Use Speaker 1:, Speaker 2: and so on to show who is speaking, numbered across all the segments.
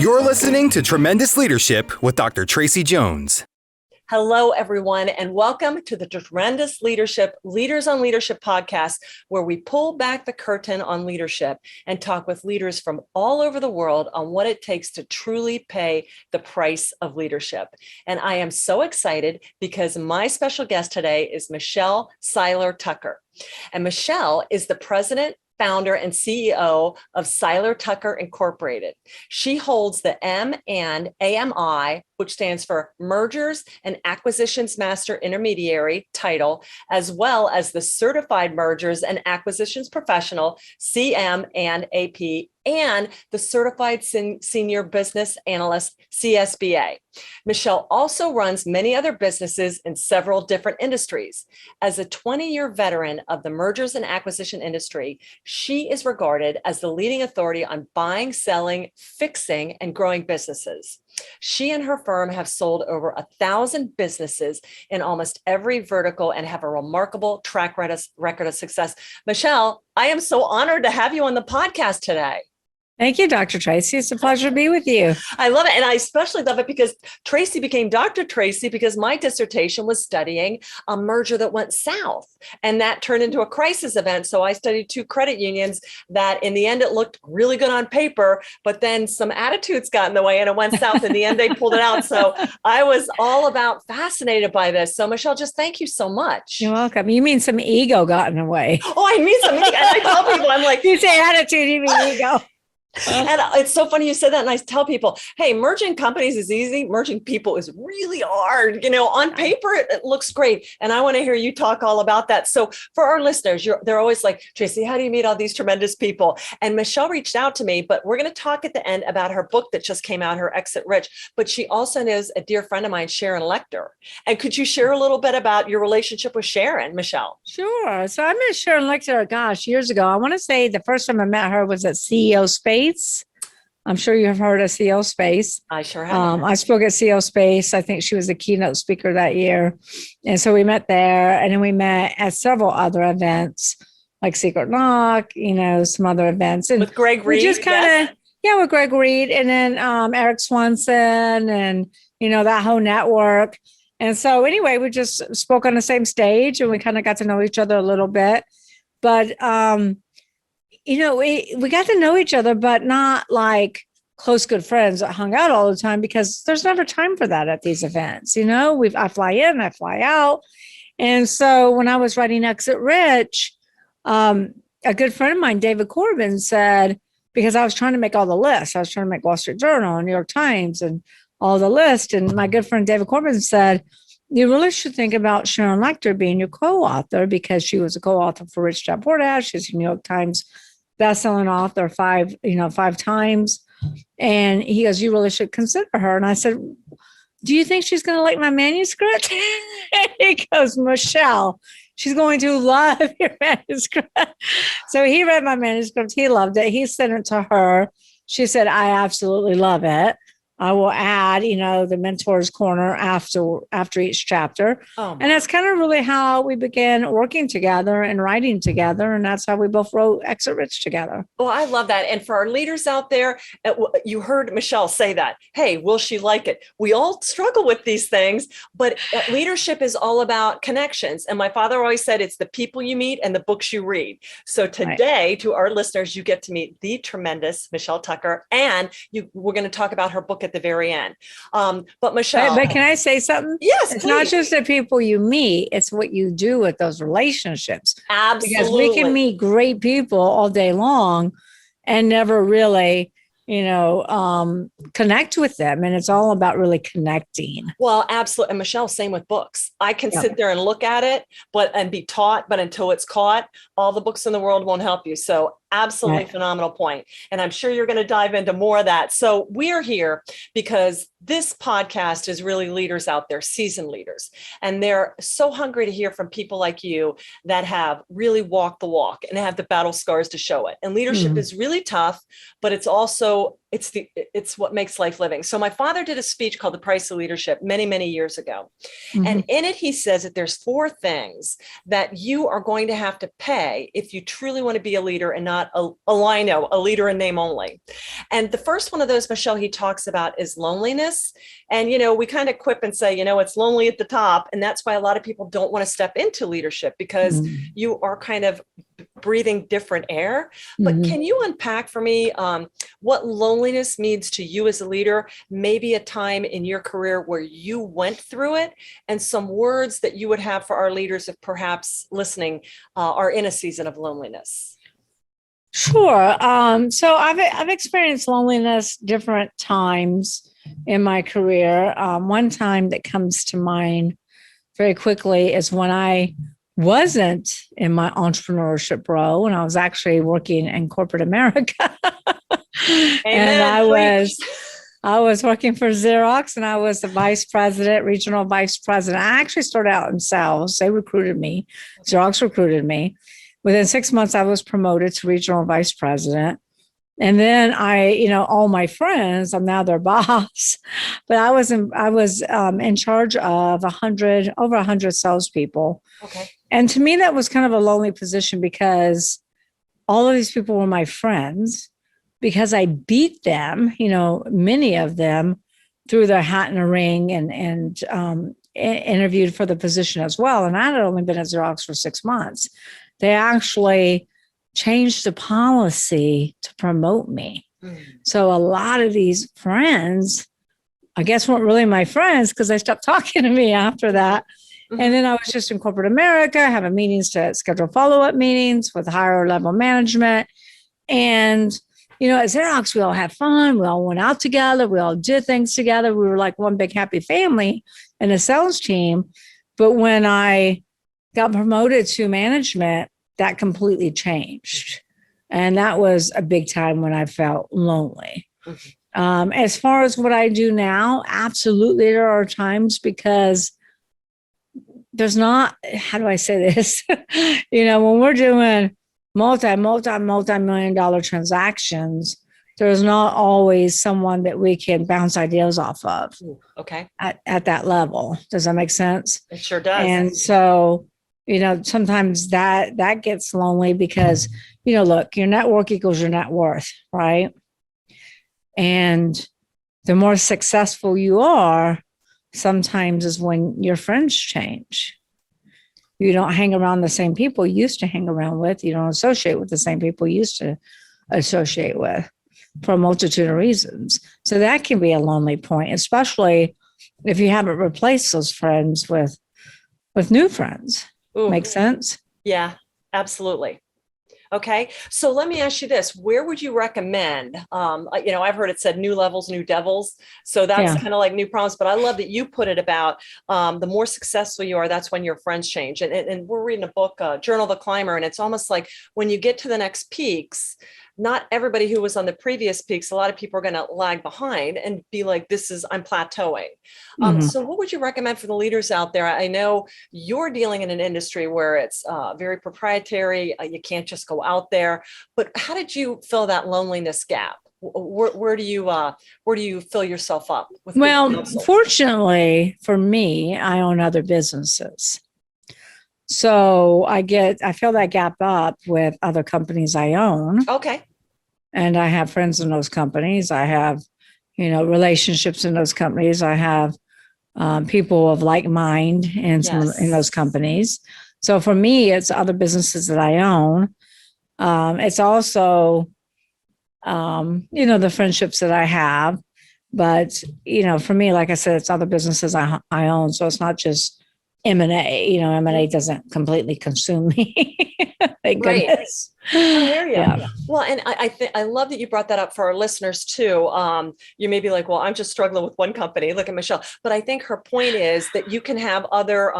Speaker 1: You're listening to Tremendous Leadership with Dr. Tracey Jones.
Speaker 2: Hello, everyone, and welcome to the Tremendous Leadership Leaders on Leadership podcast, where we pull back the curtain on leadership and talk with leaders from all over the world on what it takes to truly pay the price of leadership. And I am so excited because my special guest today is Michelle Seiler Tucker. And Michelle is the president, founder, and CEO of Seiler Tucker Incorporated. She holds the M&AMI, which stands for Mergers and Acquisitions Master Intermediary title, as well as the Certified Mergers and Acquisitions Professional, CM&AP, and the Certified Senior Business Analyst, CSBA. Michelle also runs many other businesses in several different industries. As a 20-year veteran of the mergers and acquisition industry, she is regarded as the leading authority on buying, selling, fixing, and growing businesses. She and her firm have sold over 1,000 businesses in almost every vertical and have a remarkable track record of success. Michelle, I am so honored to have you on the podcast today.
Speaker 3: Thank you, Dr. Tracey. It's a pleasure to be with you.
Speaker 2: I love it. And I especially love it because Tracey became Dr. Tracey because my dissertation was studying a merger that went south and that turned into a crisis event. So I studied 2 credit unions that in the end, it looked really good on paper, but then some attitudes got in the way and it went south. In the end, they pulled it out. So I was all about fascinated by this. So Michelle, just thank you so much.
Speaker 3: You're welcome. You mean some ego got in the way?
Speaker 2: Oh, I mean some ego. And I tell people, I'm like,
Speaker 3: you say attitude, you mean ego.
Speaker 2: And it's so funny you said that. And I tell people, hey, merging companies is easy. Merging people is really hard. You know, on paper, it looks great. And I want to hear you talk all about that. So for our listeners, they're always like, Tracey, how do you meet all these tremendous people? And Michelle reached out to me, but we're going to talk at the end about her book that just came out, her Exit Rich. But she also knows a dear friend of mine, Sharon Lecter. And could you share a little bit about your relationship with Sharon, Michelle?
Speaker 3: Sure. So I met Sharon Lecter, years ago. I want to say the first time I met her was at CEO Space. I'm sure you have heard of CEO Space.
Speaker 2: I sure have.
Speaker 3: I spoke at CEO Space. I think she was the keynote speaker that year. And so we met there, and then we met at several other events like Secret Knock, some other events. And
Speaker 2: with Greg Reed.
Speaker 3: Just kind of, with Greg Reed, and then Eric Swanson and, that whole network. And so anyway, we just spoke on the same stage and we kind of got to know each other a little bit. But, we got to know each other, but not like close, good friends that hung out all the time because there's never time for that at these events. I fly in, I fly out. And so when I was writing Exit Rich, a good friend of mine, David Corbin, said, because I was trying to make all the lists, I was trying to make Wall Street Journal and New York Times and all the lists. And my good friend, David Corbin, said, you really should think about Sharon Lecter being your co-author because she was a co-author for Rich Dad Poor Dad. She's a New York Times bestselling author 5 times. And he goes, you really should consider her. And I said, do you think she's going to like my manuscript? And he goes, Michelle, she's going to love your manuscript. So he read my manuscript. He loved it. He sent it to her. She said, I absolutely love it. I will add, the mentor's corner after each chapter. And that's kind of really how we began working together and writing together. And that's how we both wrote Exit Rich together.
Speaker 2: Well, I love that. And for our leaders out there, you heard Michelle say that, hey, will she like it? We all struggle with these things, but leadership is all about connections. And my father always said, it's the people you meet and the books you read. So today, to our listeners, you get to meet the tremendous Michelle Tucker, and we're going to talk about her book at the very end. But Michelle.
Speaker 3: But can I say something?
Speaker 2: Yes,
Speaker 3: it's
Speaker 2: please.
Speaker 3: Not just the people you meet, it's what you do with those relationships.
Speaker 2: Absolutely.
Speaker 3: Because we can meet great people all day long and never really, connect with them. And it's all about really connecting.
Speaker 2: Well, absolutely. And Michelle, same with books. I can sit there and look at it, and be taught, but until it's caught, all the books in the world won't help you. So absolutely phenomenal point. And I'm sure you're going to dive into more of that. So we're here because this podcast is really leaders out there, seasoned leaders. And they're so hungry to hear from people like you that have really walked the walk and have the battle scars to show it. And leadership is really tough, but it's also, it's what makes life living. So my father did a speech called The Price of Leadership many, many years ago. And in it, he says that there's 4 things that you are going to have to pay if you truly want to be a leader and not not a lino, a leader in name only. And the first one of those, Michelle, he talks about is loneliness. And, we kind of quip and say, it's lonely at the top. And that's why a lot of people don't want to step into leadership, because you are kind of breathing different air. But can you unpack for me what loneliness means to you as a leader, maybe a time in your career where you went through it, and some words that you would have for our leaders if perhaps listening are in a season of loneliness?
Speaker 3: Sure. So I've experienced loneliness different times in my career. One time that comes to mind very quickly is when I wasn't in my entrepreneurship role, and I was actually working in corporate America. And I was working for Xerox, and I was the vice president, regional vice president. I actually started out in sales. They recruited me. Xerox recruited me. Within 6 months, I was promoted to regional vice president. And then all my friends, I'm now their boss, but I was in charge of over 100 salespeople.
Speaker 2: Okay.
Speaker 3: And to me, that was kind of a lonely position, because all of these people were my friends, because I beat them, many of them, threw their hat in a ring and interviewed for the position as well. And I had only been at Xerox for 6 months. They actually changed the policy to promote me. So a lot of these friends, I guess, weren't really my friends, because they stopped talking to me after that. And then I was just in corporate America, having meetings to schedule follow-up meetings with higher level management. And, at Xerox, we all had fun. We all went out together. We all did things together. We were like one big happy family in a sales team. But when I got promoted to management, that completely changed. And that was a big time when I felt lonely. As far as what I do now, absolutely there are times, because there's not, how do I say this? When we're doing multi-million dollar transactions, there's not always someone that we can bounce ideas off of.
Speaker 2: Okay.
Speaker 3: At that level. Does that make sense?
Speaker 2: It sure does.
Speaker 3: And so, sometimes that gets lonely, because, look, your network equals your net worth, right? And the more successful you are, sometimes is when your friends change. You don't hang around the same people you used to hang around with. You don't associate with the same people you used to associate with, for a multitude of reasons. So that can be a lonely point, especially if you haven't replaced those friends with new friends.
Speaker 2: Ooh.
Speaker 3: Make sense?
Speaker 2: Yeah, absolutely. Okay. So let me ask you this. Where would you recommend, I've heard it said new levels, new devils. So that's kind of like new problems, but I love that you put it about the more successful you are, that's when your friends change. And we're reading a book, Journal of the Climber, and it's almost like when you get to the next peaks, not everybody who was on the previous peaks, a lot of people are going to lag behind and be like, I'm plateauing. So what would you recommend for the leaders out there? I know you're dealing in an industry where it's very proprietary. You can't just go out there, but how did you fill that loneliness gap? Where do you fill yourself up with?
Speaker 3: Well, fortunately for me, I own other businesses. So I fill that gap up with other companies I own.
Speaker 2: Okay.
Speaker 3: And I have friends in those companies. I have, relationships in those companies. I have people of like mind in those companies. So for me, it's other businesses that I own. It's also, the friendships that I have. But, for me, like I said, it's other businesses I own. So it's not just M&A, M&A doesn't completely consume me. Thank goodness.
Speaker 2: I hear you. Yeah. Well, and I love that you brought that up for our listeners too. You may be like, well, I'm just struggling with one company. Look at Michelle. But I think her point is that you can have other,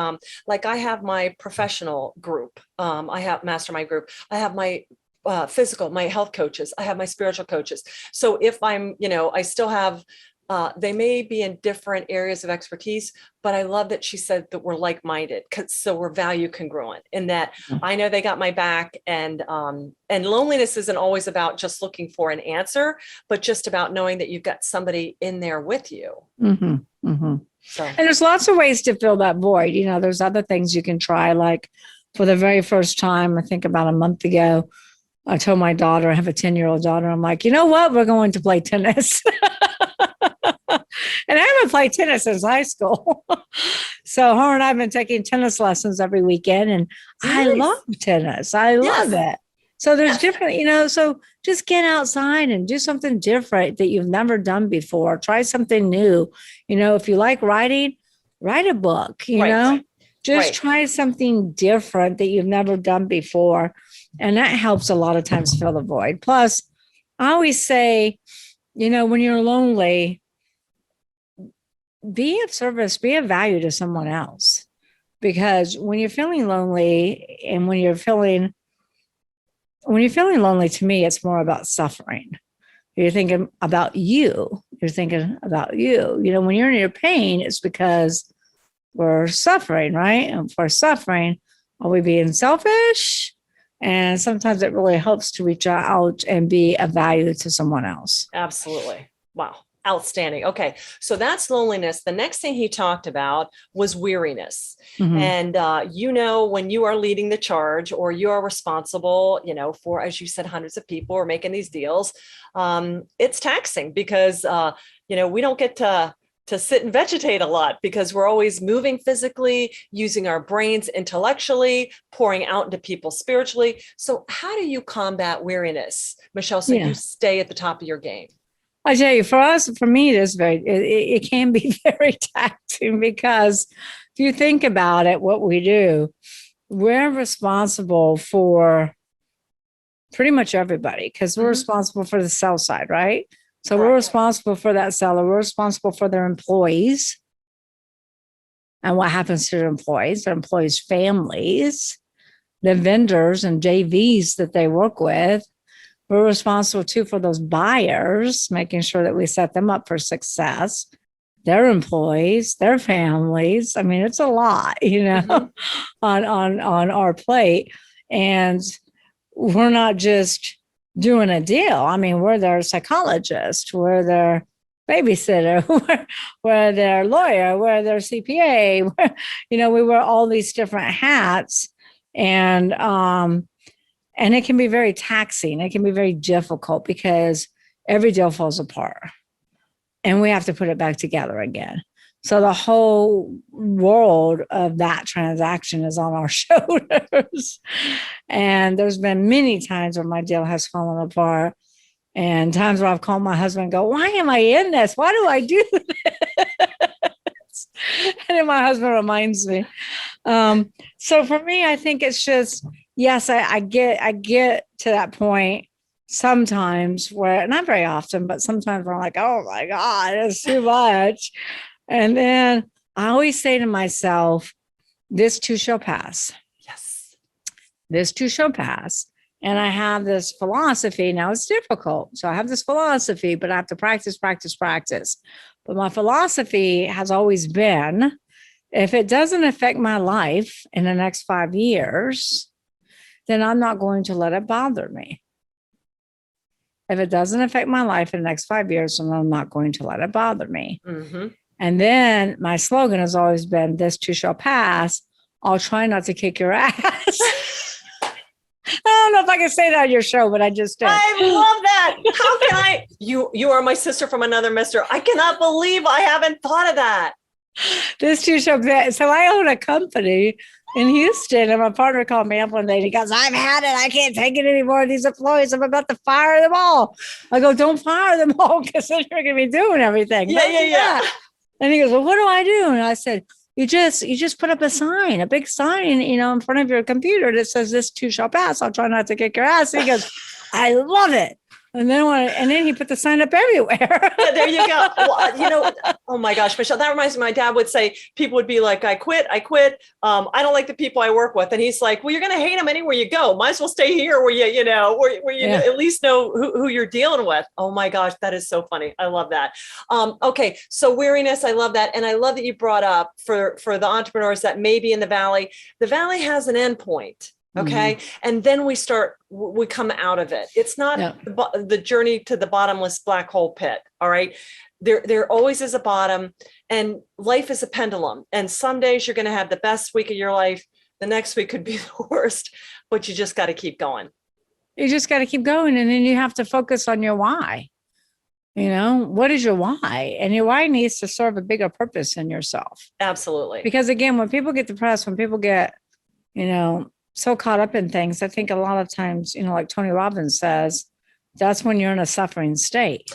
Speaker 2: like I have my professional group. I have mastermind group. I have my my health coaches. I have my spiritual coaches. So if I'm, I still have, they may be in different areas of expertise, but I love that she said that we're like-minded, so we're value congruent in that I know they got my back, and loneliness isn't always about just looking for an answer, but just about knowing that you've got somebody in there with you. So, and
Speaker 3: there's lots of ways to fill that void. There's other things you can try. Like for the very first time, I think about a month ago, I told my daughter, I have a 10-year-old daughter, I'm like, you know what? We're going to play tennis. And I haven't played tennis since high school. So her and I have been taking tennis lessons every weekend. And I
Speaker 2: Nice.
Speaker 3: love tennis. I love
Speaker 2: Yes.
Speaker 3: it. So there's
Speaker 2: Yes.
Speaker 3: different, so just get outside and do something different that you've never done before. Try something new. If you like writing, write a book,
Speaker 2: Right.
Speaker 3: just
Speaker 2: Right.
Speaker 3: try something different that you've never done before. And that helps a lot of times fill the void. Plus, I always say, when you're lonely, be of service, be of value to someone else. Because when you're feeling lonely and when you're feeling lonely, to me, it's more about suffering. You're thinking about you. You're thinking about you. When you're in your pain, it's because we're suffering, right? And if we're suffering, are we being selfish? And sometimes it really helps to reach out and be of value to someone else.
Speaker 2: Absolutely. Wow. Outstanding. Okay. So that's loneliness. The next thing he talked about was weariness.
Speaker 3: Mhm.
Speaker 2: And, when you are leading the charge or you are responsible, for, as you said, hundreds of people or making these deals, it's taxing because, we don't get to sit and vegetate a lot because we're always moving physically, using our brains intellectually, pouring out into people spiritually. So how do you combat weariness, Michelle, so you stay at the top of your game?
Speaker 3: I tell you, for me, it can be very taxing because if you think about it, what we do, we're responsible for pretty much everybody because we're responsible for the sell side, right? So we're responsible for that seller. We're responsible for their employees and what happens to their employees' families, the vendors and JVs that they work with. We're responsible too for those buyers, making sure that we set them up for success, their employees, their families. I mean, it's a lot, on our plate. And we're not just doing a deal. I mean, we're their psychologist, we're their babysitter, we're their lawyer, we're their CPA. We wear all these different hats. And it can be very taxing. It can be very difficult because every deal falls apart and we have to put it back together again. So the whole world of that transaction is on our shoulders. And there's been many times where my deal has fallen apart and times where I've called my husband and go, why am I in this? Why do I do this? And then my husband reminds me. So for me, I think it's just, yes, I get to that point sometimes where, not very often, but sometimes where I'm like, oh my God, it's too much. And then I always say to myself, this too shall pass.
Speaker 2: Yes.
Speaker 3: This too shall pass. And I have this philosophy. Now it's difficult. So I have this philosophy, but I have to practice. But my philosophy has always been, if it doesn't affect my life in the next 5 years, then I'm not going to let it bother me. If it doesn't affect my life in the next 5 years, then I'm not going to let it bother me.
Speaker 2: Mm-hmm.
Speaker 3: And then my slogan has always been, this too shall pass. I'll try not to kick your ass. I don't know if I can say that on your show, but I just did.
Speaker 2: I love that. How can I? You are my sister from another mister. I cannot believe I haven't thought of that.
Speaker 3: This too shall pass. So I own a company in Houston, and my partner called me up one day and he goes, I've had it. I can't take it anymore. These employees, I'm about to fire them all. I go, don't fire them all because then you're going to be doing everything.
Speaker 2: Yeah.
Speaker 3: And he goes, well, what do I do? And I said, you just put up a big sign, in front of your computer that says this too shall pass. I'll try not to kick your ass. And he goes, I love it. And then he put the sign up everywhere.
Speaker 2: Yeah, there you go. Well, oh my gosh, Michelle, that reminds me, my dad would say, people would be like, I quit. I don't like the people I work with. And he's like, well, you're going to hate them anywhere you go. Might as well stay here where you at least know who you're dealing with. Oh my gosh, that is so funny. I love that. Okay. So weariness, I love that. And I love that you brought up for the entrepreneurs that may be in the valley has an end point. Okay. Mm-hmm. And then we come out of it. It's not the journey to the bottomless black hole pit. All right. There always is a bottom, and life is a pendulum. And some days you're going to have the best week of your life. The next week could be the worst, but you just got to keep going.
Speaker 3: You just got to keep going. And then you have to focus on your why. What is your why? And your why needs to serve a bigger purpose in yourself.
Speaker 2: Absolutely.
Speaker 3: Because again, when people get depressed, when people get, so caught up in things, I think a lot of times, like Tony Robbins says, that's when you're in a suffering state.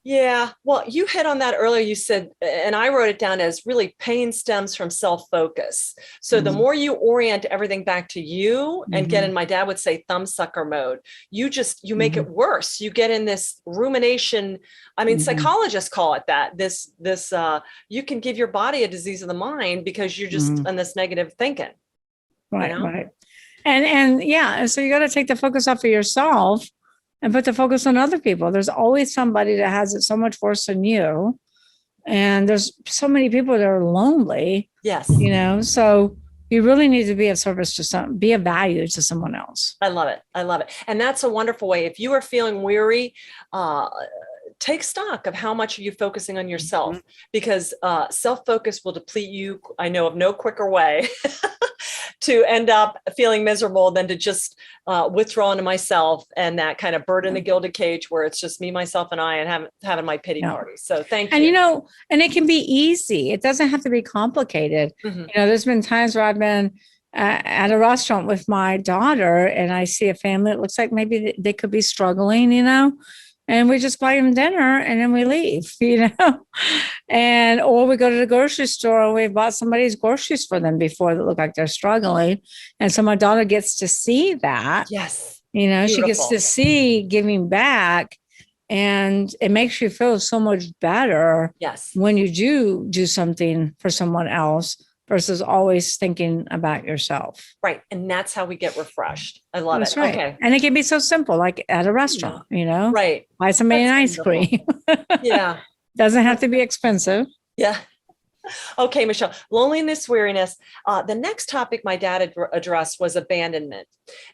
Speaker 2: Yeah. Well, you hit on that earlier. You said, and I wrote it down as really pain stems from self-focus. So the more you orient everything back to you and get in, my dad would say, thumbsucker mode, you make it worse. You get in this rumination. I mean, psychologists call it that. You can give your body a disease of the mind because you're just in this negative thinking.
Speaker 3: Right. Right. And yeah. So you got to take the focus off of yourself and put the focus on other people. There's always somebody that has it so much worse than you. And there's so many people that are lonely.
Speaker 2: Yes.
Speaker 3: So you really need to be of service to be of value to someone else.
Speaker 2: I love it. I love it. And that's a wonderful way. If you are feeling weary, take stock of how much are you focusing on yourself, because self-focus will deplete you. I know of no quicker way to end up feeling miserable than to just withdraw into myself and that kind of bird in the gilded cage where it's just me, myself, and I, and having my pity party. So thank you.
Speaker 3: And and it can be easy. It doesn't have to be complicated. There's been times where I've been at a restaurant with my daughter and I see a family. It looks like maybe they could be struggling, and we just buy them dinner and then we leave, or we go to the grocery store and we bought somebody's groceries for them before that look like they're struggling. And so my daughter gets to see that.
Speaker 2: Yes.
Speaker 3: She gets to see giving back, and it makes you feel so much better.
Speaker 2: Yes.
Speaker 3: When you do something for someone else versus always thinking about yourself.
Speaker 2: Right. And that's how we get refreshed. I love
Speaker 3: That's
Speaker 2: it.
Speaker 3: Right.
Speaker 2: Okay.
Speaker 3: And it can be so simple, like at a restaurant,
Speaker 2: Right.
Speaker 3: Buy somebody an ice cream.
Speaker 2: Yeah.
Speaker 3: Doesn't have to be expensive.
Speaker 2: Yeah. Okay, Michelle, loneliness, weariness. The next topic my dad addressed was abandonment.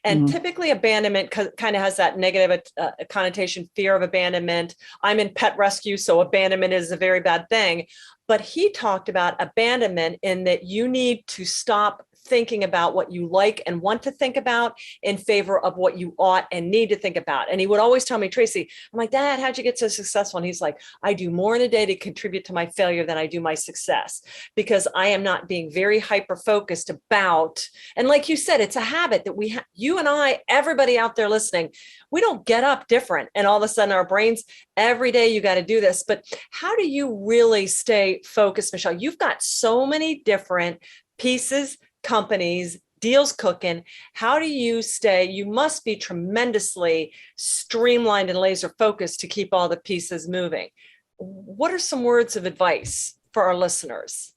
Speaker 2: And typically abandonment kind of has that negative connotation, fear of abandonment. I'm in pet rescue, so abandonment is a very bad thing. But he talked about abandonment in that you need to stop thinking about what you like and want to think about in favor of what you ought and need to think about. And he would always tell me, Tracey, I'm like, Dad, how'd you get so successful? And he's like, I do more in a day to contribute to my failure than I do my success, because I am not being very hyper-focused about, and like you said, it's a habit that you and I, everybody out there listening, we don't get up different. And all of a sudden our brains, every day you got to do this. But how do you really stay focused, Michelle? You've got so many different pieces, companies, deals cooking. How do you you must be tremendously streamlined and laser focused to keep all the pieces moving. What are some words of advice for our listeners?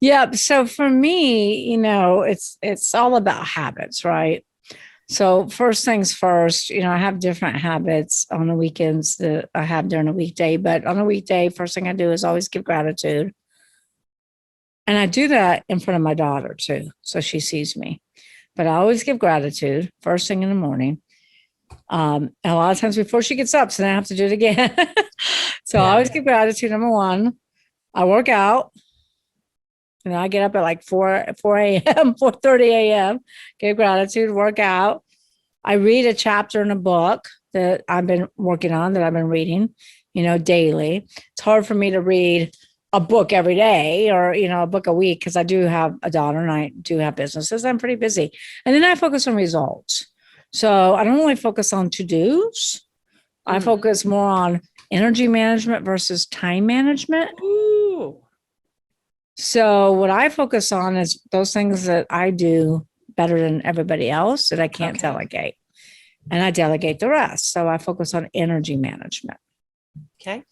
Speaker 3: Yeah. So for me, it's all about habits, right? So first things first, I have different habits on the weekends that I have during a weekday, but on a weekday, first thing I do is always give gratitude. And I do that in front of my daughter too, so she sees me. But I always give gratitude first thing in the morning. A lot of times before she gets up, so then I have to do it again. So I always give gratitude, number one. I work out. And I get up at like 4 a.m., 4:30 a.m., give gratitude, work out. I read a chapter in a book that I've been working on, that I've been reading, daily. It's hard for me to read a book every day or, a book a week, because I do have a daughter and I do have businesses. I'm pretty busy. And then I focus on results. So I don't really focus on to-dos. I focus more on energy management versus time management.
Speaker 2: Ooh.
Speaker 3: So what I focus on is those things that I do better than everybody else that I can't delegate. And I delegate the rest. So I focus on energy management.
Speaker 2: Okay.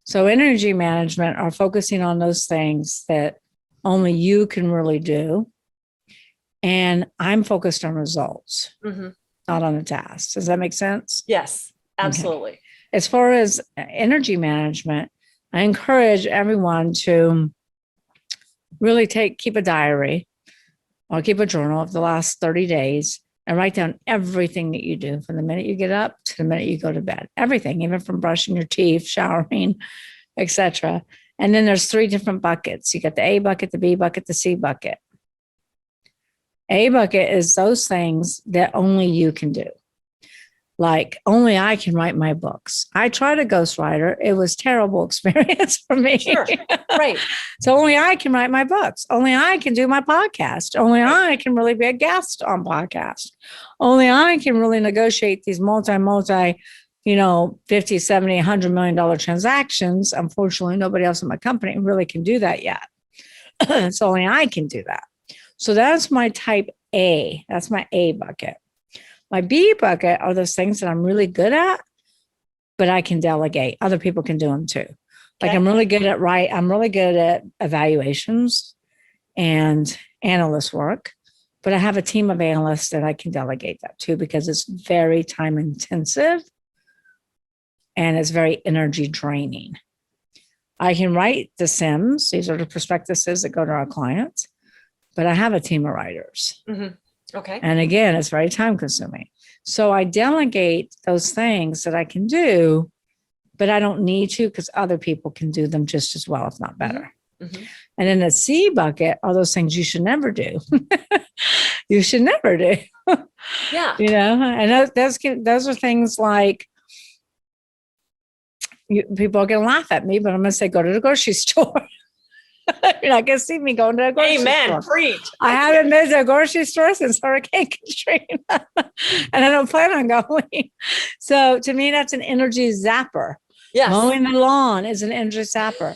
Speaker 3: So energy management are focusing on those things that only you can really do. And I'm focused on results, not on the tasks. Does that make sense?
Speaker 2: Yes, absolutely.
Speaker 3: Okay. As far as energy management, I encourage everyone to really keep a diary or keep a journal of the last 30 days and write down everything that you do from the minute you get up to the minute you go to bed. Everything, even from brushing your teeth, showering, etc. And then there's 3 different buckets. You got the A bucket, the B bucket, the C bucket. A bucket is those things that only you can do. Like only I can write my books. I tried a ghostwriter. It was terrible experience for me.
Speaker 2: Sure. Right.
Speaker 3: So only I can write my books. Only I can do my podcast. Only I can really be a guest on podcast. Only I can really negotiate these multi, 50, 70, $100 million transactions. Unfortunately, nobody else in my company really can do that yet. So only I can do that. So that's my type A. That's my A bucket. My B bucket are those things that I'm really good at, but I can delegate. Other people can do them too. Like I'm really good at evaluations and analyst work, but I have a team of analysts that I can delegate that to because it's very time intensive and it's very energy draining. I can write the SIMs. These are the prospectuses that go to our clients, but I have a team of writers.
Speaker 2: Mm-hmm. Okay.
Speaker 3: And again, it's very time consuming. So I delegate those things that I can do, but I don't need to because other people can do them just as well, if not better.
Speaker 2: Mm-hmm.
Speaker 3: And in the C bucket are those things you should never do. You should never do.
Speaker 2: Yeah.
Speaker 3: And those are things like people are going to laugh at me, but I'm going to say, go to the grocery store. You're not going to see me going to a grocery store.
Speaker 2: Amen. Preach.
Speaker 3: I haven't been to a grocery store since Hurricane Katrina, and I don't plan on going. So to me, that's an energy zapper.
Speaker 2: Yes.
Speaker 3: Mowing the lawn is an energy zapper.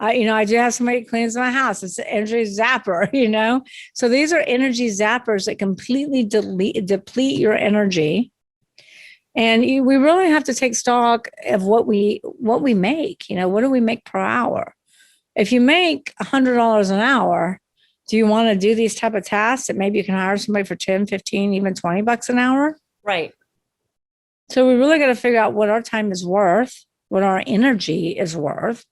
Speaker 3: I do have somebody who cleans my house. It's an energy zapper, So these are energy zappers that completely deplete your energy. And we really have to take stock of what we make. What do we make per hour? If you make $100 an hour, do you want to do these type of tasks that maybe you can hire somebody for 10, 15, even $20 an hour?
Speaker 2: Right.
Speaker 3: So we really got to figure out what our time is worth, what our energy is worth,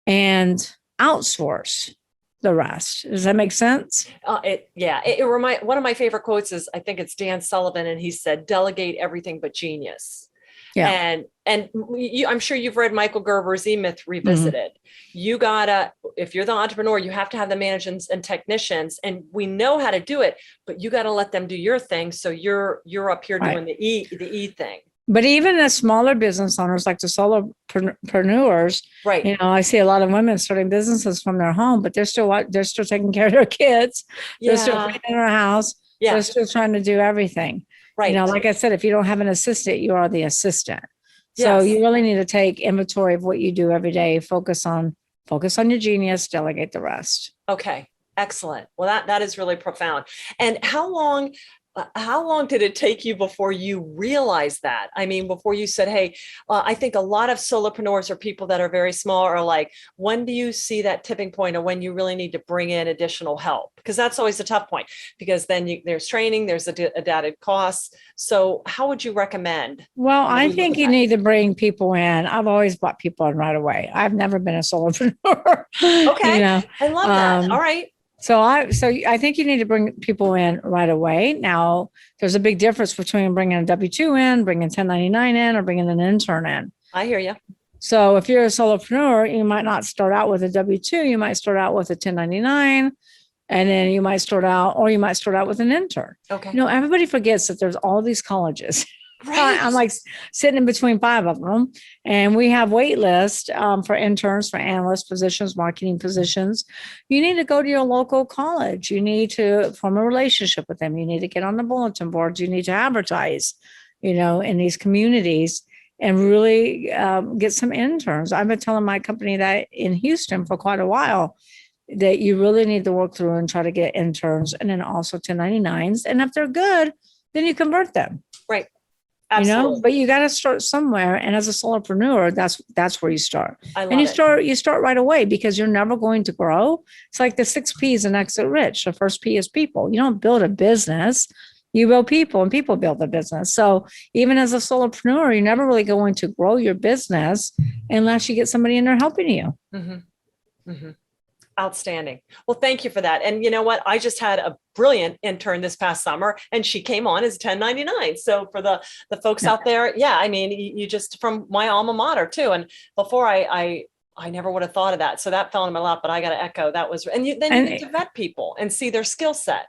Speaker 3: and outsource the rest. Does that make sense?
Speaker 2: It reminds one of my favorite quotes is, I think it's Dan Sullivan, and he said, "Delegate everything but genius." Yeah. And I'm sure you've read Michael Gerber's E-Myth Revisited. Mm-hmm. If you're the entrepreneur, you have to have the managers and technicians, and we know how to do it, but you got to let them do your thing. So you're up here doing the E thing.
Speaker 3: But even the smaller business owners, like the solopreneurs,
Speaker 2: right?
Speaker 3: I see a lot of women starting businesses from their home, but they're still taking care of their kids. Yeah. They're still cleaning their house. Yeah. They're still trying to do everything. Right. Like I said, if you don't have an assistant, you are the assistant. So you really need to take inventory of what you do every day. Focus on your genius, delegate the rest.
Speaker 2: Okay. Excellent. Well, that is really profound. And how long did it take you before you realized that? I mean, before you said, hey, I think a lot of solopreneurs or people that are very small are like, when do you see that tipping point or when you really need to bring in additional help? Because that's always a tough point, because then there's training, there's added costs. So how would you recommend?
Speaker 3: Well, I think you need to bring people in. I've always brought people in right away. I've never been a solopreneur.
Speaker 2: Okay. I love that. All right.
Speaker 3: So I think you need to bring people in right away. Now, there's a big difference between bringing a W-2 in, bringing 1099 in, or bringing an intern in.
Speaker 2: I hear you.
Speaker 3: So if you're a solopreneur, you might not start out with a W-2. You might start out with a 1099, and then you might start out with an intern. Okay. Everybody forgets that there's all these colleges. Right. I'm like sitting in between 5 of them, and we have wait lists for interns, for analyst positions, marketing positions. You need to go to your local college. You need to form a relationship with them. You need to get on the bulletin boards. You need to advertise, in these communities and really get some interns. I've been telling my company that in Houston for quite a while, that you really need to work through and try to get interns, and then also 1099s. And if they're good, then you convert them.
Speaker 2: Right. Absolutely.
Speaker 3: But you got to start somewhere. And as a solopreneur, that's where you start. You start right away, because you're never going to grow. It's like the 6 P's in Exit Rich. The first P is people. You don't build a business, you build people, and people build a business. So even as a solopreneur, you're never really going to grow your business unless you get somebody in there helping you.
Speaker 2: Mm-hmm. Mm-hmm. Outstanding. Well, thank you for that. And you know what? I just had a brilliant intern this past summer, and she came on as 1099. So for the folks out there, you just from my alma mater too. And before I never would have thought of that. So that fell in my lap, but I got to echo that was, you need to vet people and see their skill set.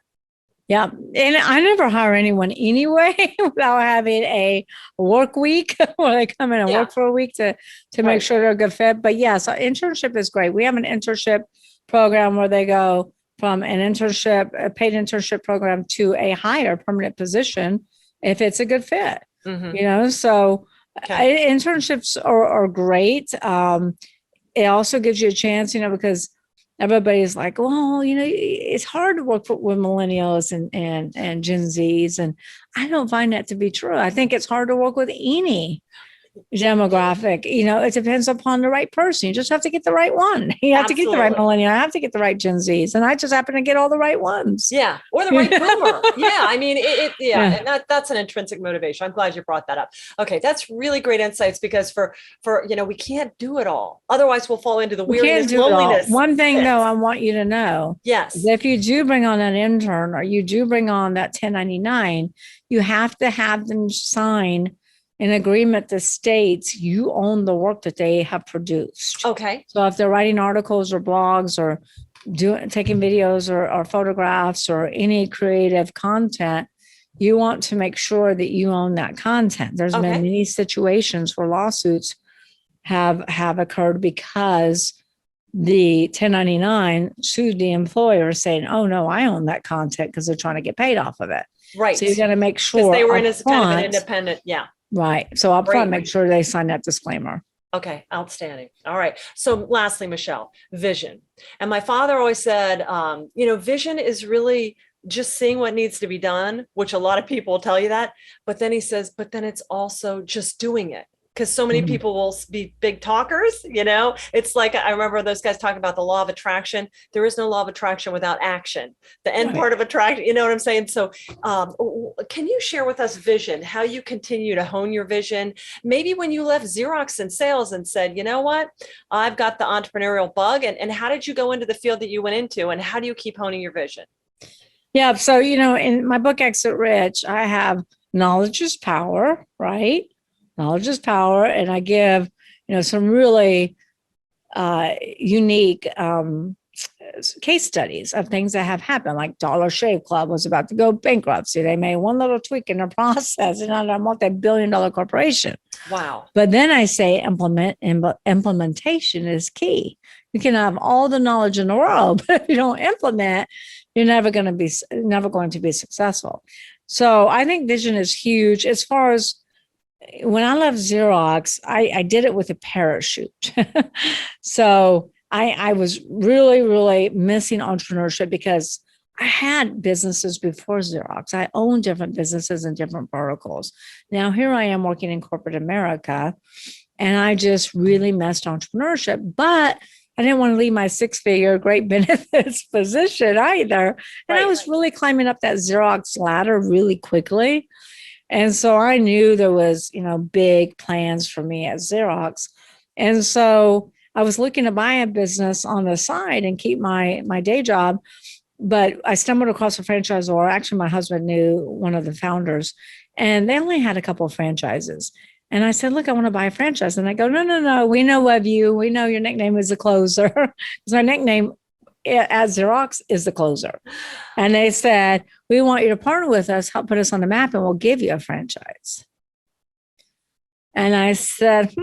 Speaker 3: Yeah. And I never hire anyone anyway without having a work week where they come in and
Speaker 2: Yeah.
Speaker 3: work for a week to make
Speaker 2: Right.
Speaker 3: sure they're a good fit. But yeah, so internship is great. We have an internship program where they go from an internship, a paid internship program to a higher permanent position if it's a good fit.
Speaker 2: Mhm.
Speaker 3: So
Speaker 2: Okay.
Speaker 3: internships are great. It also gives you a chance, because everybody's like, well, it's hard to work with millennials and Gen Zs. And I don't find that to be true. I think it's hard to work with any demographic. It depends upon the right person. You just have to get the right one. You have to get the right
Speaker 2: Absolutely.
Speaker 3: millennial. I have to get the right Gen Zs. And I just happen to get all the right ones.
Speaker 2: Yeah. Or the right boomer. Yeah. I mean, yeah.
Speaker 3: Yeah.
Speaker 2: And that's an intrinsic motivation. I'm glad you brought that up. Okay. That's really great insights because we can't do it all. Otherwise we'll fall into the
Speaker 3: We can't
Speaker 2: weariness,
Speaker 3: do it all.
Speaker 2: loneliness.
Speaker 3: One thing
Speaker 2: pits.
Speaker 3: though, I want you to know is
Speaker 2: Yes.
Speaker 3: if you do bring on an intern or you do bring on that 1099, you have to have them sign an agreement that states you own the work that they have produced.
Speaker 2: Okay.
Speaker 3: So if they're writing articles or blogs or taking videos or photographs or any creative content, you want to make sure that you own that content. There's been
Speaker 2: Okay.
Speaker 3: many situations where lawsuits have occurred because the 1099 sued the employer saying, oh no, I own that content, because they're trying to get paid off of it.
Speaker 2: Right.
Speaker 3: So you got to make
Speaker 2: Because
Speaker 3: sure
Speaker 2: they were in as kind of an
Speaker 3: upfront-
Speaker 2: independent. Yeah.
Speaker 3: Right. So up
Speaker 2: Great.
Speaker 3: front, make sure they sign that disclaimer.
Speaker 2: Okay, outstanding. All right. So lastly, Michelle, vision. And my father always said, vision is really just seeing what needs to be done, which a lot of people will tell you that. But then he says, but then it's also just doing it. Because so many people will be big talkers, it's like, I remember those guys talking about the law of attraction. There is no law of attraction without action. The end part of attraction, you know what I'm saying? So can you share with us vision, how you continue to hone your vision? Maybe when you left Xerox in sales and said, you know what, I've got the entrepreneurial bug. And how did you go into the field that you went into? And how do you keep honing your vision?
Speaker 3: Yeah. So, in my book, Exit Rich, I have knowledge is power, right? Knowledge is power. And I give, some really unique case studies of things that have happened, like Dollar Shave Club was about to go bankruptcy. They made one little tweak in their process and now they're a multi-billion-dollar corporation.
Speaker 2: Wow.
Speaker 3: But then I say implementation is key. You can have all the knowledge in the world, but if you don't implement, you're never going to be successful. So I think vision is huge. As far as when I left Xerox, I did it with a parachute. So I was really, really missing entrepreneurship because I had businesses before Xerox. I owned different businesses in different verticals. Now here I am working in corporate America, and I just really missed entrepreneurship. But I didn't want to leave my 6-figure great benefits position either. And I was really climbing up that Xerox ladder really quickly. And so I knew there was, big plans for me at Xerox. And so I was looking to buy a business on the side and keep my day job. But I stumbled across a franchisor. Actually, my husband knew one of the founders, and they only had a couple of franchises. And I said, look, I want to buy a franchise. And they go, no, we know of you. We know your nickname is the closer. Because my nickname at Xerox is the closer. And they said, we want you to partner with us, help put us on the map, and we'll give you a franchise. And I said,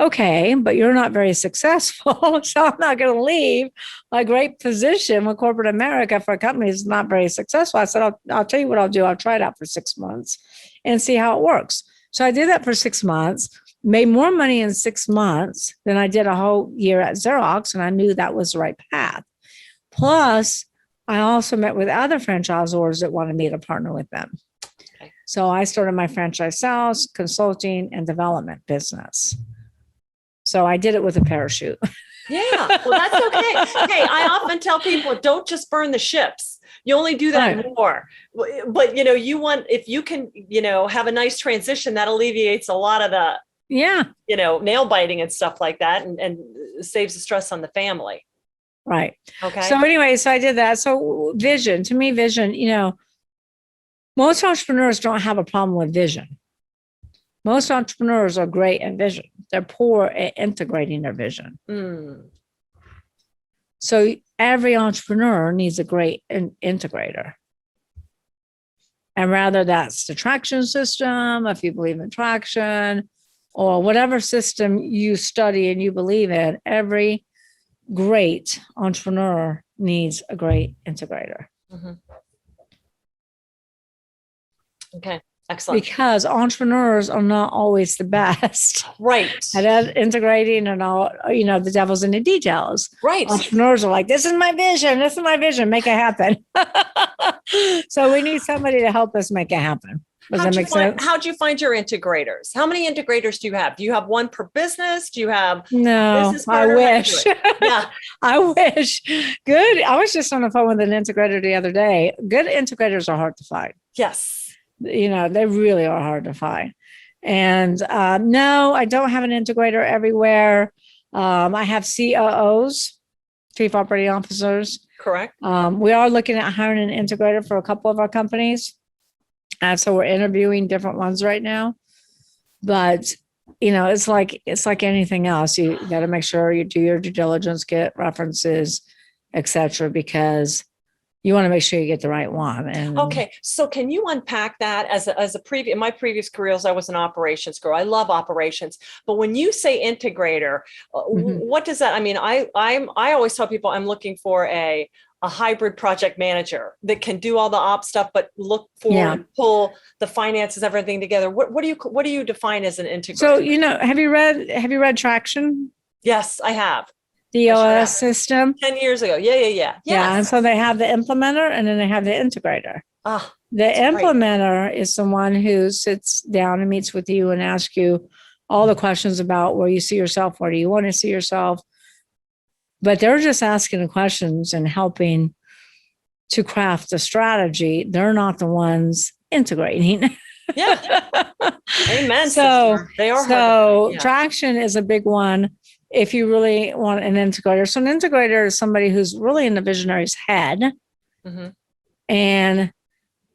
Speaker 3: okay, but you're not very successful. So I'm not going to leave my great position with corporate America for a company that's not very successful. I said, I'll tell you what I'll do. I'll try it out for 6 months and see how it works. So I did that for 6 months, made more money in 6 months than I did a whole year at Xerox. And I knew that was the right path. Plus, I also met with other franchisors that wanted me to partner with them. Okay. So I started my franchise sales, consulting, and development business. So I did it with a parachute.
Speaker 2: Yeah, well, that's okay. Hey, I often tell people, don't just burn the ships. You only do that more. But, if you can, have a nice transition, that alleviates a lot of the, nail biting and stuff like that, and saves the stress on the family.
Speaker 3: Right.
Speaker 2: Okay.
Speaker 3: So anyway, so I did that. So vision, to me, vision, most entrepreneurs don't have a problem with vision. Most entrepreneurs are great at vision. They're poor at integrating their vision. So every entrepreneur needs a great integrator. And rather that's the traction system, if you believe in traction, or whatever system you study and you believe in, every great entrepreneur needs a great integrator.
Speaker 2: Mm-hmm. Okay. Excellent.
Speaker 3: Because entrepreneurs are not always the best.
Speaker 2: Right.
Speaker 3: At integrating and all, the devil's in the details.
Speaker 2: Right.
Speaker 3: Entrepreneurs are like, this is my vision. This is my vision. Make it happen. So we need somebody to help us make it happen. Does that make sense?
Speaker 2: How'd you find your integrators? How many integrators do you have? Do you have one per business? Do you have
Speaker 3: no?
Speaker 2: Business
Speaker 3: I wish.
Speaker 2: Yeah,
Speaker 3: I wish. Good. I was just on the phone with an integrator the other day. Good integrators are hard to find.
Speaker 2: Yes.
Speaker 3: They really are hard to find. And no, I don't have an integrator everywhere. I have COOs, Chief Operating Officers.
Speaker 2: Correct.
Speaker 3: We are looking at hiring an integrator for a couple of our companies. So we're interviewing different ones right now. But, it's like anything else. You got to make sure you do your due diligence, get references, etc., because you want to make sure you get the right one. And
Speaker 2: okay. So can you unpack that in my previous careers, I was an operations girl. I love operations, but when you say integrator, what does that, I mean, I always tell people I'm looking for a hybrid project manager that can do all the ops stuff, but look for and pull the finances, everything together. What do you define as an integrator?
Speaker 3: So, have you read Traction?
Speaker 2: Yes, I have.
Speaker 3: The OS system
Speaker 2: 10 years ago. Yeah. Yes.
Speaker 3: Yeah. And so they have the implementer and then they have the integrator. The implementer is someone who sits down and meets with you and asks you all the questions about where you see yourself, where do you want to see yourself. But they're just asking the questions and helping to craft a strategy. They're not the ones integrating.
Speaker 2: Yeah. Amen.
Speaker 3: So
Speaker 2: sister. They are.
Speaker 3: So Traction is a big one. If you really want an integrator. So an integrator is somebody who's really in the visionary's head and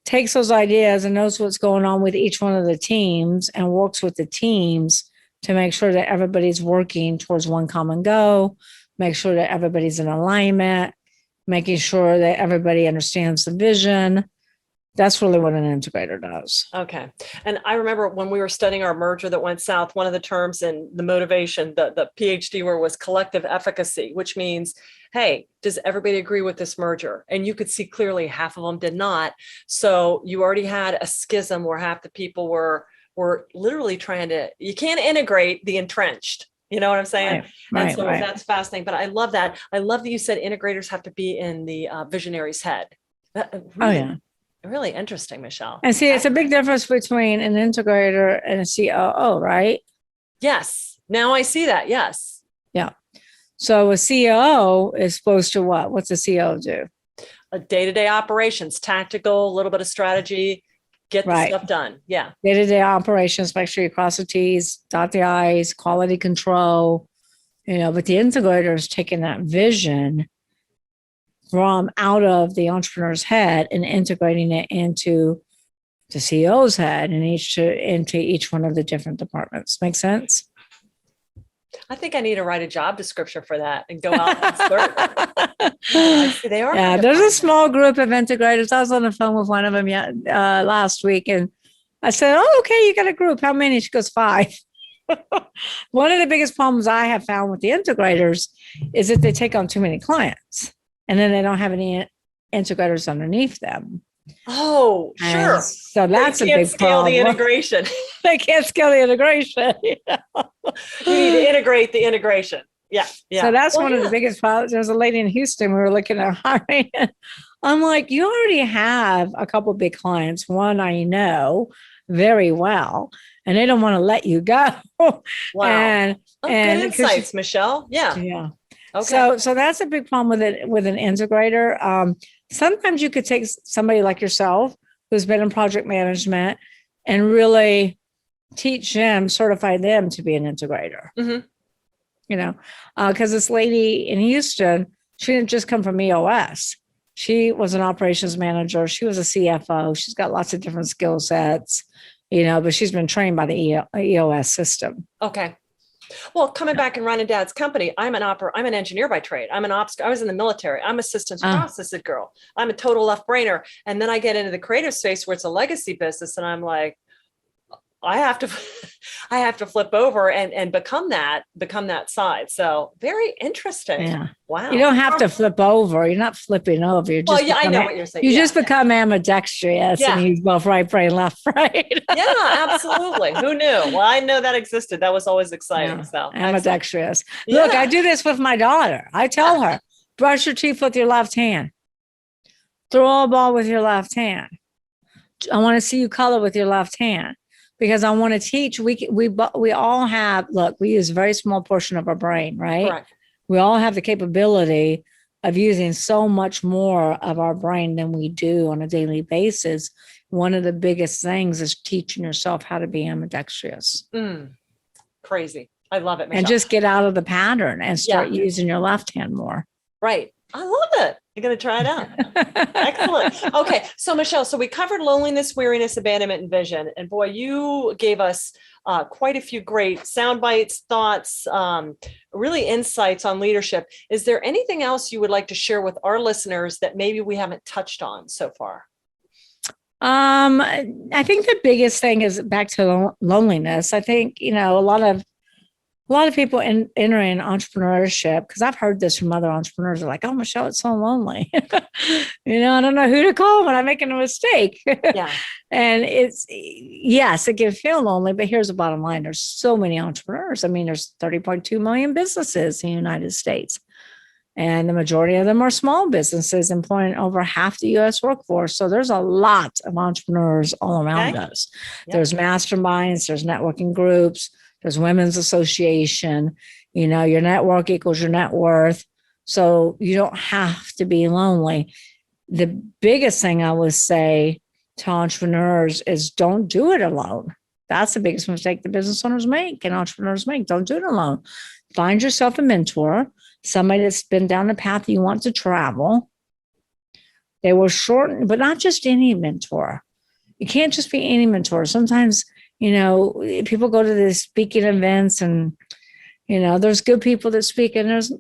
Speaker 3: takes those ideas and knows what's going on with each one of the teams and works with the teams to make sure that everybody's working towards one common goal, make sure that everybody's in alignment, making sure that everybody understands the vision. That's really what an integrator does.
Speaker 2: Okay. And I remember when we were studying our merger that went south, one of the terms in the motivation, the PhD word was collective efficacy, which means, hey, does everybody agree with this merger? And you could see clearly half of them did not. So you already had a schism where half the people were literally you can't integrate the entrenched. You know what I'm saying? Right. That's fascinating. But I love that. I love that you said integrators have to be in the visionary's head. Really interesting, Michelle.
Speaker 3: And see, it's a big difference between an integrator and a COO, right?
Speaker 2: Yes. Now I see that. Yes.
Speaker 3: Yeah. So a COO is supposed to what? What's a COO do?
Speaker 2: A day-to-day operations, tactical, a little bit of strategy, get the stuff done. Yeah.
Speaker 3: Day-to-day operations, make sure you cross the T's, dot the I's, quality control, but the integrator is taking that vision from out of the entrepreneur's head and integrating it into the CEO's head and into each one of the different departments. Make sense?
Speaker 2: I think I need to write a job description for that and go out and start. They are.
Speaker 3: Yeah, there's a small group of integrators. I was on the phone with one of them last week, and I said, "Oh, okay, you got a group. How many?" She goes, 5. One of the biggest problems I have found with the integrators is that they take on too many clients. And then they don't have any integrators underneath them.
Speaker 2: Oh, sure.
Speaker 3: So that's a big problem.
Speaker 2: The integration.
Speaker 3: They can't scale the integration.
Speaker 2: You need to integrate the integration. Yeah.
Speaker 3: So that's one of the biggest problems. There was a lady in Houston. We were looking at hiring. I'm like, you already have a couple of big clients. One I know very well, and they don't want to let you go.
Speaker 2: Wow.
Speaker 3: And
Speaker 2: good insights, Michelle. Yeah.
Speaker 3: Yeah. Okay. So that's a big problem with an integrator. Sometimes you could take somebody like yourself who's been in project management and really teach them, certify them to be an integrator. Because this lady in Houston, she didn't just come from EOS. She was an operations manager. She was a CFO. She's got lots of different skill sets, but she's been trained by the EOS system.
Speaker 2: Okay. Well, coming back and running dad's company, I'm an engineer by trade. I was in the military. I'm a systems processing girl. I'm a total left brainer. And then I get into the creative space where it's a legacy business. And I'm like, I have to flip over and become that side. So very interesting.
Speaker 3: Yeah.
Speaker 2: Wow.
Speaker 3: You don't have to flip over. You're not flipping over. You're just
Speaker 2: I know what you're saying.
Speaker 3: You just become ambidextrous and use both right brain, left brain.
Speaker 2: Yeah, absolutely. Who knew? Well, I know that existed. That was always exciting. Yeah. So
Speaker 3: ambidextrous. Look, I do this with my daughter. I tell her, brush your teeth with your left hand. Throw a ball with your left hand. I want to see you color with your left hand. Because I want to teach, we all have, look, we use a very small portion of our brain, right?
Speaker 2: Correct.
Speaker 3: We all have the capability of using so much more of our brain than we do on a daily basis. One of the biggest things is teaching yourself how to be ambidextrous.
Speaker 2: Crazy. I love it, Michelle.
Speaker 3: And just get out of the pattern and start using your left hand more.
Speaker 2: Right. I love it. I'm going to try it out. Excellent. Okay. So Michelle, we covered loneliness, weariness, abandonment, and vision. And boy, you gave us quite a few great sound bites, thoughts, really insights on leadership. Is there anything else you would like to share with our listeners that maybe we haven't touched on so far?
Speaker 3: I think the biggest thing is back to loneliness. I think, a lot of people entering entrepreneurship, because I've heard this from other entrepreneurs, are like, oh, Michelle, it's so lonely. I don't know who to call when I'm making a mistake.
Speaker 2: Yeah.
Speaker 3: And it can feel lonely, but here's the bottom line. There's so many entrepreneurs. I mean, there's 30.2 million businesses in the United States. And the majority of them are small businesses employing over half the U.S. workforce. So there's a lot of entrepreneurs all around us. Yep. There's masterminds, there's networking groups, there's women's association, your network equals your net worth. So you don't have to be lonely. The biggest thing I would say to entrepreneurs is don't do it alone. That's the biggest mistake the business owners make and entrepreneurs make. Don't do it alone. Find yourself a mentor, somebody that's been down the path you want to travel. They will shorten, but not just any mentor. You can't just be any mentor. Sometimes people go to these speaking events and, there's good people that speak and there's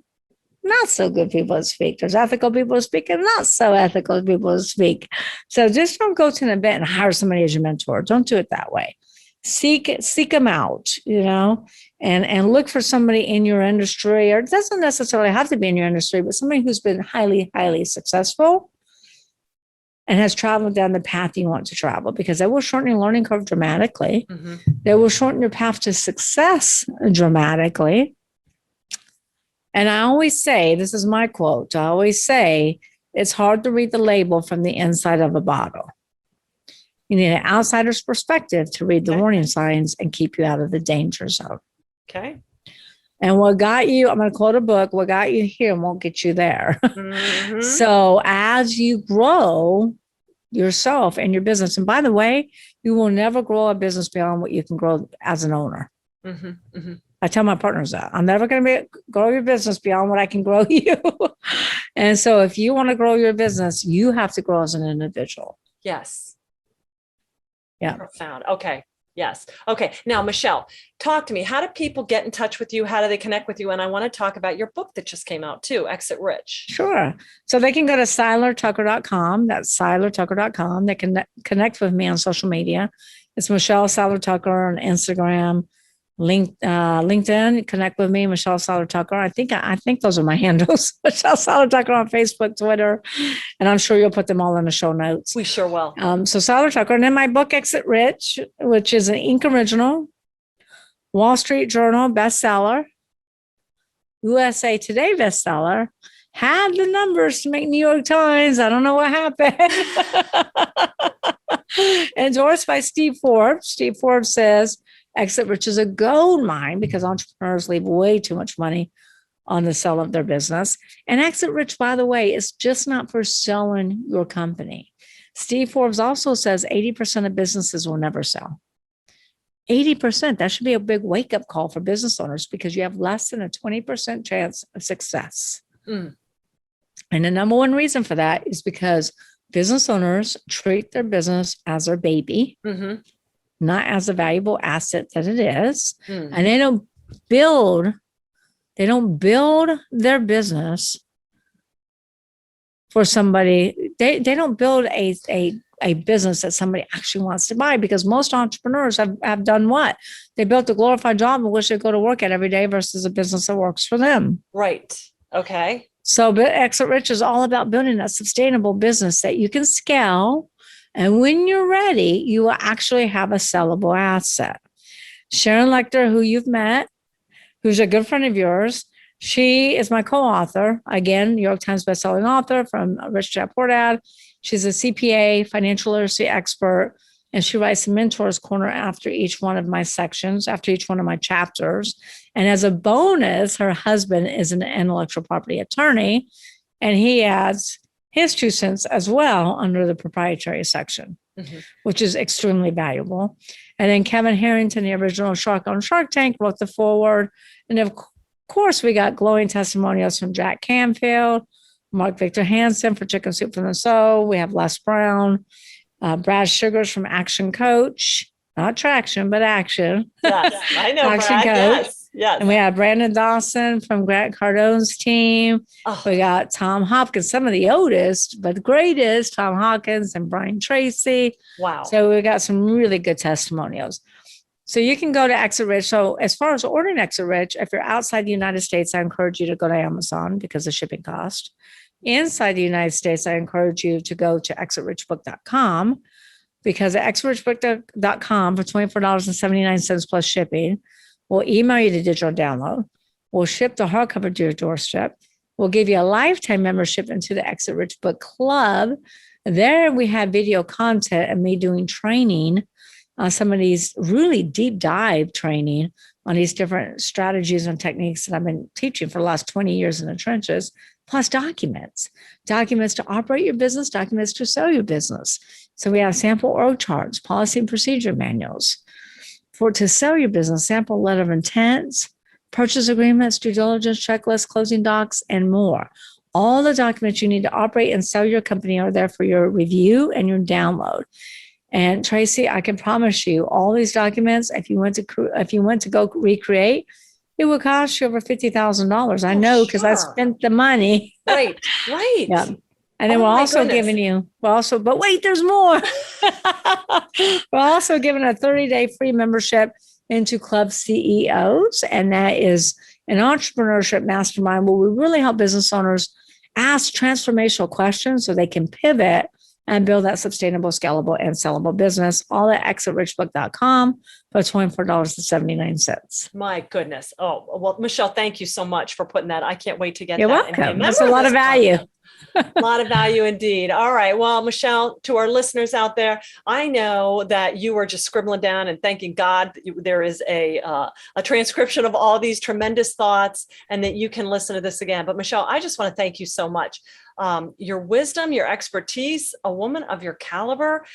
Speaker 3: not so good people that speak. There's ethical people that speak and not so ethical people that speak. So just don't go to an event and hire somebody as your mentor. Don't do it that way. Seek them out, and look for somebody in your industry, or it doesn't necessarily have to be in your industry, but somebody who's been highly, highly successful and has traveled down the path you want to travel, because that will shorten your learning curve dramatically. Mm-hmm. That will shorten your path to success dramatically. And I always say, this is my quote, I always say, it's hard to read the label from the inside of a bottle. You need an outsider's perspective to read the warning signs and keep you out of the danger zone.
Speaker 2: Okay.
Speaker 3: And what got you, I'm going to quote a book, what got you here won't get you there. Mm-hmm. So as you grow yourself and your business, and by the way, you will never grow a business beyond what you can grow as an owner. Mm-hmm. Mm-hmm. I tell my partners that I'm never going to grow your business beyond what I can grow you. And so if you want to grow your business, you have to grow as an individual.
Speaker 2: Yes.
Speaker 3: Yeah.
Speaker 2: Profound. Okay. Yes. Okay. Now, Michelle, talk to me. How do people get in touch with you? How do they connect with you? And I want to talk about your book that just came out too, Exit Rich.
Speaker 3: Sure. So they can go to seilertucker.com. That's seilertucker.com. They can connect with me on social media. It's Michelle Seiler Tucker on Instagram, LinkedIn. Connect with me, Michelle Seiler Tucker. I think those are my handles. Michelle Seiler Tucker on Facebook, Twitter, and I'm sure you'll put them all in the show notes.
Speaker 2: We sure will.
Speaker 3: So Seiler Tucker, and then my book Exit Rich, which is an Inc. original, Wall Street Journal bestseller, USA Today bestseller. Had the numbers to make New York Times. I don't know what happened. Endorsed by Steve Forbes. Steve Forbes says Exit Rich is a gold mine because entrepreneurs leave way too much money on the sale of their business. And Exit Rich, by the way, is just not for selling your company. Steve Forbes also says 80% of businesses will never sell. 80%, that should be a big wake-up call for business owners because you have less than a 20% chance of success. Mm. And the number one reason for that is because business owners treat their business as their baby, mm-hmm. not as a valuable asset that it is. Mm-hmm. And they don't build their business for somebody. They don't build a business that somebody actually wants to buy, because most entrepreneurs have done what? They built a glorified job and wish they'd go to work at every day versus a business that works for them.
Speaker 2: Right. Okay.
Speaker 3: So Exit Rich is all about building a sustainable business that you can scale. And when you're ready, you will actually have a sellable asset. Sharon Lechter, who you've met, who's a good friend of yours, she is my co-author. Again, New York Times bestselling author from Rich Dad Poor Dad. She's a CPA, financial literacy expert, and she writes the Mentor's Corner after each one of my sections, after each one of my chapters. And as a bonus, her husband is an intellectual property attorney, and he adds his 2 cents as well under the proprietary section, which is extremely valuable. And then Kevin Harrington, the original Shark on Shark Tank, wrote the foreword. And of course, we got glowing testimonials from Jack Canfield, Mark Victor Hansen for Chicken Soup from the Soul. We have Les Brown, Brad Sugars from Action Coach, not Traction, but Action.
Speaker 2: Yes, I know.
Speaker 3: Action
Speaker 2: Brad,
Speaker 3: Coach.
Speaker 2: Yes.
Speaker 3: And we have Brandon Dawson from Grant Cardone's team. Oh. We got Tom Hopkins, some of the oldest, but the greatest, Tom Hopkins and Brian Tracey.
Speaker 2: Wow.
Speaker 3: So we got some really good testimonials. So you can go to Exit Rich. So as far as ordering Exit Rich, if you're outside the United States, I encourage you to go to Amazon because of shipping cost. Inside the United States, I encourage you to go to exitrichbook.com, because at exitrichbook.com for $24.79 plus shipping, we'll email you the digital download. We'll ship the hardcover to your doorstep. We'll give you a lifetime membership into the Exit Rich Book Club. There we have video content and me doing training, some of these really deep dive training on these different strategies and techniques that I've been teaching for the last 20 years in the trenches, plus documents to operate your business, documents to sell your business. So we have sample org charts, policy and procedure manuals to sell your business, sample letter of intents, purchase agreements, due diligence checklists, closing docs, and more. All the documents you need to operate and sell your company are there for your review and your download. And Tracey, I can promise you, all these documents, if you went to go recreate, it would cost you over $50,000. I know, because I spent the money.
Speaker 2: Right.
Speaker 3: Yeah. And then we're also giving you, but wait, there's more. We're also giving a 30-day free membership into Club CEOs. And that is an entrepreneurship mastermind where we really help business owners ask transformational questions so they can pivot and build that sustainable, scalable, and sellable business, all at exitrichbook.com for $24.79.
Speaker 2: My goodness. Oh, well, Michelle, thank you so much for putting that. I can't wait to get
Speaker 3: You're
Speaker 2: that.
Speaker 3: welcome. That's a lot of value.
Speaker 2: A lot of value indeed. All right. Well, Michelle, to our listeners out there, I know that you were just scribbling down and thanking God that there is a transcription of all these tremendous thoughts and that you can listen to this again. But Michelle, I just want to thank you so much. Your wisdom, your expertise, a woman of your caliber,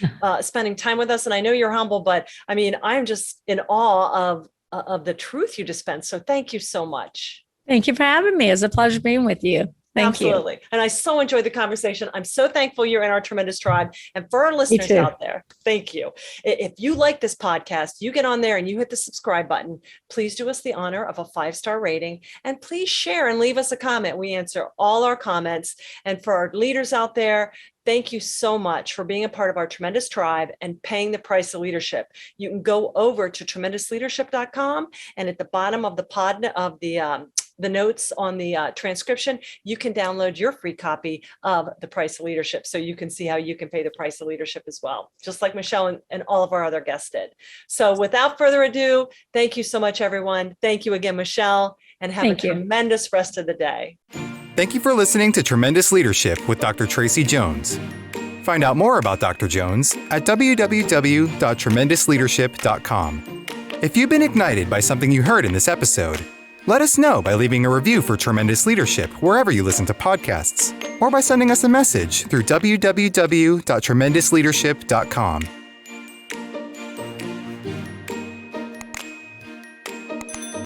Speaker 2: spending time with us. And I know you're humble, but I mean, I'm just in awe of the truth you dispense. So thank you so much.
Speaker 3: Thank you for having me. It's a pleasure being with you. Thank you.
Speaker 2: Absolutely. And I so enjoyed the conversation. I'm so thankful you're in our tremendous tribe. And for our listeners out there, thank you. If you like this podcast, you get on there and you hit the subscribe button. Please do us the honor of a 5-star rating and please share and leave us a comment. We answer all our comments. And for our leaders out there, thank you so much for being a part of our tremendous tribe and paying the price of leadership. You can go over to tremendousleadership.com and at the bottom of the notes on the transcription, you can download your free copy of The Price of Leadership. So you can see how you can pay the price of leadership as well, just like Michelle and all of our other guests did. So without further ado, thank you so much, everyone. Thank you again, Michelle, and have a tremendous rest of the day.
Speaker 1: Thank you for listening to Tremendous Leadership with Dr. Tracey Jones. Find out more about Dr. Jones at www.tremendousleadership.com. If you've been ignited by something you heard in this episode, let us know by leaving a review for Tremendous Leadership wherever you listen to podcasts, or by sending us a message through www.tremendousleadership.com.